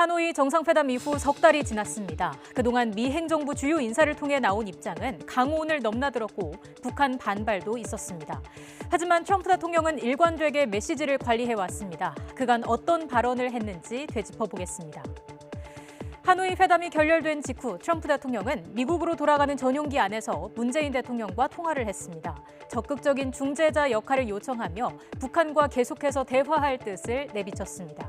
하노이 정상회담 이후 석 달이 지났습니다. 그동안 미 행정부 주요 인사를 통해 나온 입장은 강온을 넘나들었고 북한 반발도 있었습니다. 하지만 트럼프 대통령은 일관되게 메시지를 관리해왔습니다. 그간 어떤 발언을 했는지 되짚어보겠습니다. 하노이 회담이 결렬된 직후 트럼프 대통령은 미국으로 돌아가는 전용기 안에서 문재인 대통령과 통화를 했습니다. 적극적인 중재자 역할을 요청하며 북한과 계속해서 대화할 뜻을 내비쳤습니다.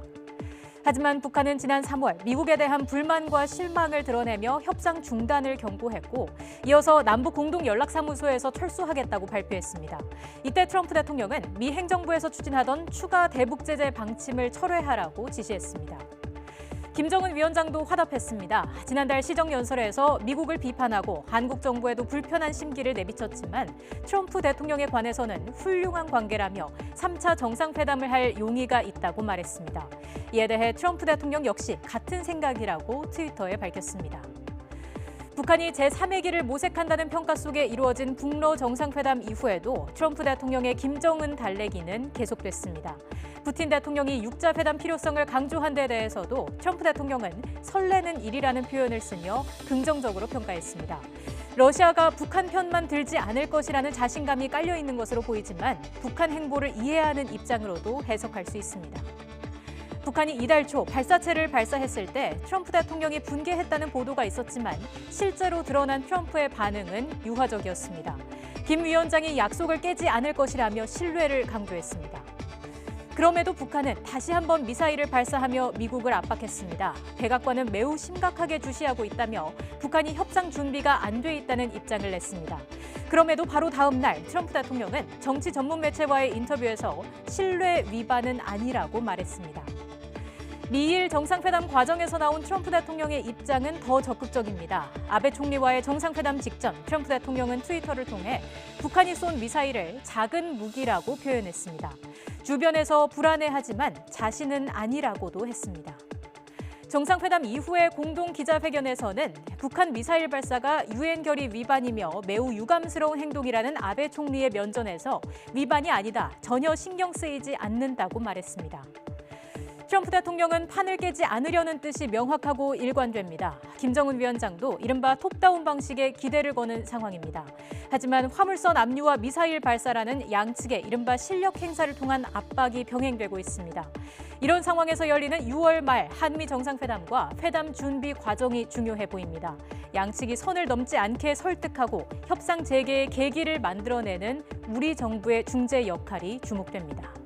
하지만 북한은 지난 3월 미국에 대한 불만과 실망을 드러내며 협상 중단을 경고했고 이어서 남북 공동연락사무소에서 철수하겠다고 발표했습니다. 이때 트럼프 대통령은 미 행정부에서 추진하던 추가 대북 제재 방침을 철회하라고 지시했습니다. 김정은 위원장도 화답했습니다. 지난달 시정연설에서 미국을 비판하고 한국 정부에도 불편한 심기를 내비쳤지만 트럼프 대통령에 관해서는 훌륭한 관계라며 3차 정상회담을 할 용의가 있다고 말했습니다. 이에 대해 트럼프 대통령 역시 같은 생각이라고 트위터에 밝혔습니다. 북한이 제3회기를 모색한다는 평가 속에 이루어진 북러 정상회담 이후에도 트럼프 대통령의 김정은 달래기는 계속됐습니다. 푸틴 대통령이 육자회담 필요성을 강조한 데 대해서도 트럼프 대통령은 설레는 일이라는 표현을 쓰며 긍정적으로 평가했습니다. 러시아가 북한 편만 들지 않을 것이라는 자신감이 깔려 있는 것으로 보이지만 북한 행보를 이해하는 입장으로도 해석할 수 있습니다. 북한이 이달 초 발사체를 발사했을 때 트럼프 대통령이 분개했다는 보도가 있었지만 실제로 드러난 트럼프의 반응은 유화적이었습니다. 김 위원장이 약속을 깨지 않을 것이라며 신뢰를 강조했습니다. 그럼에도 북한은 다시 한번 미사일을 발사하며 미국을 압박했습니다. 백악관은 매우 심각하게 주시하고 있다며 북한이 협상 준비가 안 돼 있다는 입장을 냈습니다. 그럼에도 바로 다음 날 트럼프 대통령은 정치 전문 매체와의 인터뷰에서 신뢰 위반은 아니라고 말했습니다. 미일 정상회담 과정에서 나온 트럼프 대통령의 입장은 더 적극적입니다. 아베 총리와의 정상회담 직전 트럼프 대통령은 트위터를 통해 북한이 쏜 미사일을 작은 무기라고 표현했습니다. 주변에서 불안해하지만 자신은 아니라고도 했습니다. 정상회담 이후의 공동 기자회견에서는 북한 미사일 발사가 유엔 결의 위반이며 매우 유감스러운 행동이라는 아베 총리의 면전에서 위반이 아니다, 전혀 신경 쓰이지 않는다고 말했습니다. 트럼프 대통령은 판을 깨지 않으려는 뜻이 명확하고 일관됩니다. 김정은 위원장도 이른바 톱다운 방식에 기대를 거는 상황입니다. 하지만 화물선 압류와 미사일 발사라는 양측의 이른바 실력 행사를 통한 압박이 병행되고 있습니다. 이런 상황에서 열리는 6월 말 한미 정상회담과 회담 준비 과정이 중요해 보입니다. 양측이 선을 넘지 않게 설득하고 협상 재개의 계기를 만들어내는 우리 정부의 중재 역할이 주목됩니다.